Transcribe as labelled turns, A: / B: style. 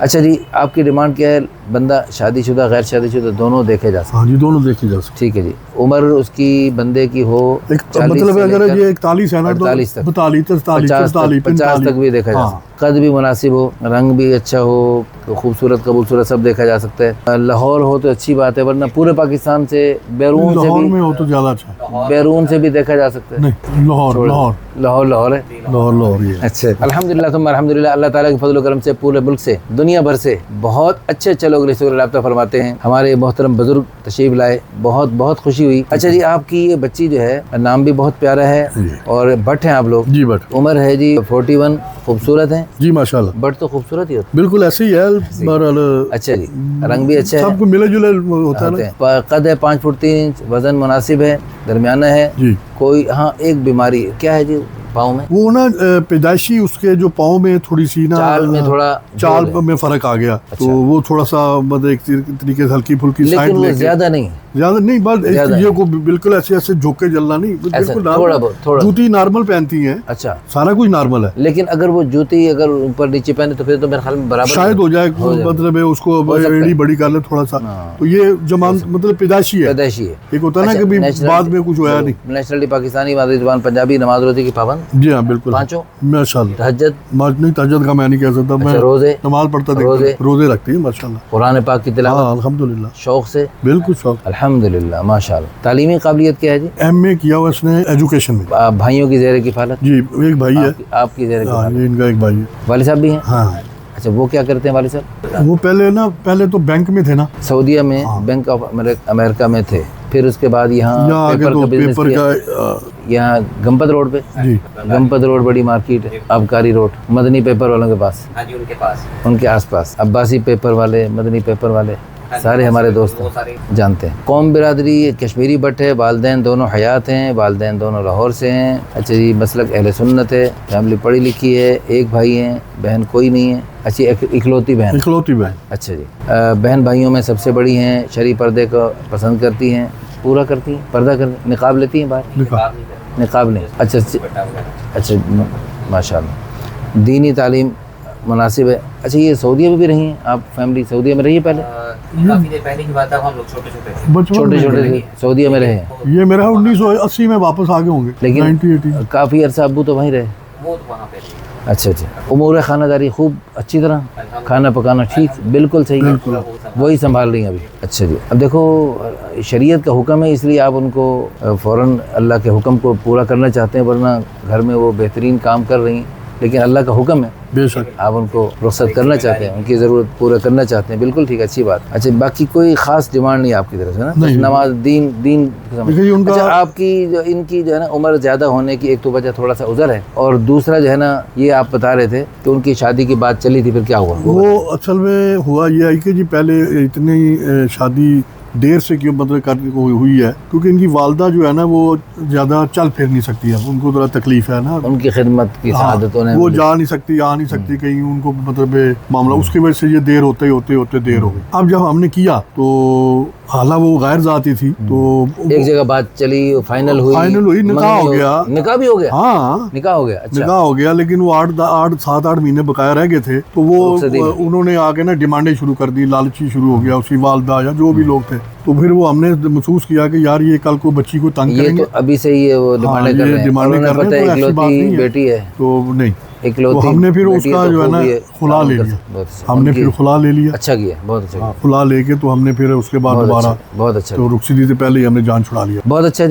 A: अच्छा जी, आपकी डिमांड क्या है? बंदा शादीशुदा गैर शादीशुदा दोनों देखे जा सकते?
B: हाँ जी, दोनों देखे जा सकते।
A: ठीक है जी। उम्र उसकी बंदे की हो
B: मतलब अगर ये 41 है ना तो
A: 48 तक,
B: 50
A: तक भी देखा जा सकता है। कद भी मुनासिब हो, रंग भी अच्छा हो, खूबसूरत कबूलसूरत सब देखा जा सकता है। लाहौर हो तो अच्छी बात है, वरना पूरे पाकिस्तान से बैरून से भी,
B: में हो तो ज्यादा अच्छा,
A: बैरून से भी देखा जा सकता है।
B: नहीं, लाहौर
A: लाहौर है।
B: लाहौर ही है।
A: अच्छा, अल्हम्दुलिल्लाह तुम अल्हम्दुलिल्लाह, अल्लाह ताला के फजल करम से पूरे मुल्क से, दुनिया भर से बहुत अच्छे अच्छे लोग रिश्ते रब्ता फरमाते हैं। हमारे मोहतरम बुजुर्ग तशरीफ लाए, बहुत बहुत खुशी हुई। अच्छा जी, आपकी ये बच्ची जो है, नाम भी बहुत प्यारा है और भट्ट हैं आप लोग
B: जी। भट्ट
A: उम्र है जी 41, खूबसूरत है
B: जी माशाल्लाह।
A: भट्ट तो खूबसूरत ही होता
B: बिल्कुल ऐसे ही है।
A: अच्छा जी, रंग भी अच्छा है,
B: सबको मिले जुले होता है ना।
A: कद है 5 फुट 3 इंच, वजन मुनासिब है, दरमियाना है
B: जी।
A: कोई हाँ एक बीमारी क्या है जी पाँव में?
B: वो ना पैदाइशी उसके जो पाँव में थोड़ी सी ना चाल में फर्क आ गया।
A: अच्छा।
B: तो वो थोड़ा सा मतलब एक तरीके से हल्की फुल्की साइड लेके,
A: ज्यादा नहीं
B: बस ये को बिल्कुल ऐसे ऐसे झोंके जलना नहीं, बिल्कुल थोड़ा जूती नॉर्मल पहनती हैं।
A: अच्छा,
B: सारा कुछ नॉर्मल है।
A: लेकिन अगर वो जूती अगर ऊपर नीचे पहने तो फिर तो मेरे ख्याल में बराबर
B: शायद हो जाए, मतलब है उसको एड़ी बड़ी कर ले थोड़ा सा। तो ये जमान मतलब पैदाइशी है। एक होता है ना कि बाद में कुछ होया नहीं।
A: नेशनली पाकिस्तानी, मादरी जुबान पंजाबी, नमाज रोजे की पाबंद?
B: जी हाँ बिल्कुल,
A: पांचों
B: माशाल्लाह।
A: तहज्जुद
B: नहीं, तहज्जुद का मैं नहीं कह सकता। मैं
A: रोजे
B: नमाज पढ़ता, रोजे रखती है माशाल्लाह।
A: कुरान पाक की तिलावत
B: अल्हम्दुलिल्लाह
A: शौक से?
B: बिल्कुल शौक,
A: अल्हम्दुलिल्लाह माशाल्लाह। तालीमी काबिलियत क्या है जी?
B: एमए किया हुआ इसने एजुकेशन में।
A: भाइयों की ज़ेर किफ़ालत?
B: जी, एक भाई है।
A: आपकी ज़ेर किफ़ालत?
B: इनका एक भाई है।
A: वालिद साहब भी हैं?
B: हाँ।
A: अच्छा, वो क्या करते हैं वालिद साहब?
B: वो पहले तो बैंक में थे ना,
A: सऊदीया में। बैंक ऑफ अमेरिका में थे। फिर उसके बाद यहाँ पेपर का यहाँ गंपत रोड पे
B: जी,
A: गंपत रोड बड़ी मार्केट है, आबकारी रोड, मदनी पेपर वालों के पास।
C: हाँ जी, उनके पास,
A: उनके आसपास अब्बासी पेपर वाले, मदनी पेपर वाले सारे हमारे दोस्त जानते हैं। कौम बिरादरी कश्मीरी भट्ट है, वालदैन दोनों हयात हैं, वालदैन दोनों लाहौर से हैं। अच्छा जी, मसलक अहले सुन्नत है, फैमिली पढ़ी लिखी है, एक भाई हैं, बहन कोई नहीं है। अच्छी इकलौती बहन। अच्छा जी, बहन भाइयों में सबसे बड़ी हैं, शरी पर्दे को पसंद करती हैं, पूरा करती हैं, पर्दा कर, निकाब लेती हैं बाहर? निकाब नहीं। अच्छा माशाल्लाह, दीनी तालीम मुनासिब है। अच्छा, ये सऊदीया में भी रही हैं आप? फैमिली सऊदीया में रही है पहले?
C: काफी देर पहले की बात है, हम लोग छोटे
A: छोटे सऊदीया में रहे।
B: ये मेरा 1980 में वापस आ गए होंगे,
A: लेकिन
B: 1980
A: काफ़ी अरसा अब्बू तो वहीं रहे?
C: वो तो वहाँ पे।
A: अच्छा, उमूर खानादारी खूब अच्छी तरह, खाना पकाना ठीक बिल्कुल सही, वही संभाल रही हैं अभी? अच्छा जी, अब देखो शरीयत का हुक्म है, इसलिए आप उनको फ़ौरन अल्लाह के हुक्म को पूरा करना चाहते हैं, वरना घर में वो बेहतरीन काम कर रही हैं, लेकिन अल्लाह का हुक्म है,
B: बेशक आप
A: उनको रुख्सत करना चाहते हैं, उनकी ज़रूरत पूरा करना चाहते हैं, बिल्कुल ठीक, अच्छी बात। अच्छा, बाकी कोई ख़ास डिमांड नहीं आपकी तरफ से ना? नमाज दीन उनका। अच्छा, आपकी जो इनकी जो है ना उम्र ज़्यादा होने की एक तो वजह थोड़ा सा उज़र है, और दूसरा जो है ना, ये आप बता रहे थे कि उनकी शादी की बात चली थी, फिर क्या हुआ?
B: वो असल में हुआ ये है कि जी पहले इतनी शादी देर से क्यों मतलब हुई है, क्योंकि इनकी वालदा जो है ना वो ज़्यादा चल फिर नहीं सकती है, उनको थोड़ा तकलीफ है ना, उनकी
A: खिदमत की आदतों ने,
B: वो जा नहीं सकती, आ नहीं सकती कहीं, उनको मतलब मामला, उसकी वजह से ये देर होते देर हो गई। अब जब हमने किया तो हालांकि वो गैर जाती थी, तो
A: एक जगह बात चली, फाइनल हुई,
B: निकाह हो गया।
A: निकाह भी हो गया?
B: हाँ,
A: निकाह हो गया। अच्छा,
B: निकाह हो गया, लेकिन वो 7-8 महीने बकाया रह गए थे, तो वो उन्होंने आगे ना डिमांडें शुरू कर दी, लालची शुरू हो गया उसकी वालदा या जो भी लोग थे। तो फिर वो हमने महसूस किया कि यार ये कल को बच्ची को तंग करेंगे,
A: तो अभी से ही वो डिमांडें कर रहे हैं, बेटी है
B: तो नहीं,
A: तो
B: हमने फिर उसका जो है ना खुला ले लिया, हमने फिर खुला ले लिया।
A: अच्छा किया, बहुत अच्छा,
B: खुला लेके तो हमने फिर उसके बाद दोबारा
A: बहुत अच्छा,
B: तो रुखसती से पहले ही हमने जान छुड़ा लिया।
A: बहुत अच्छा जी।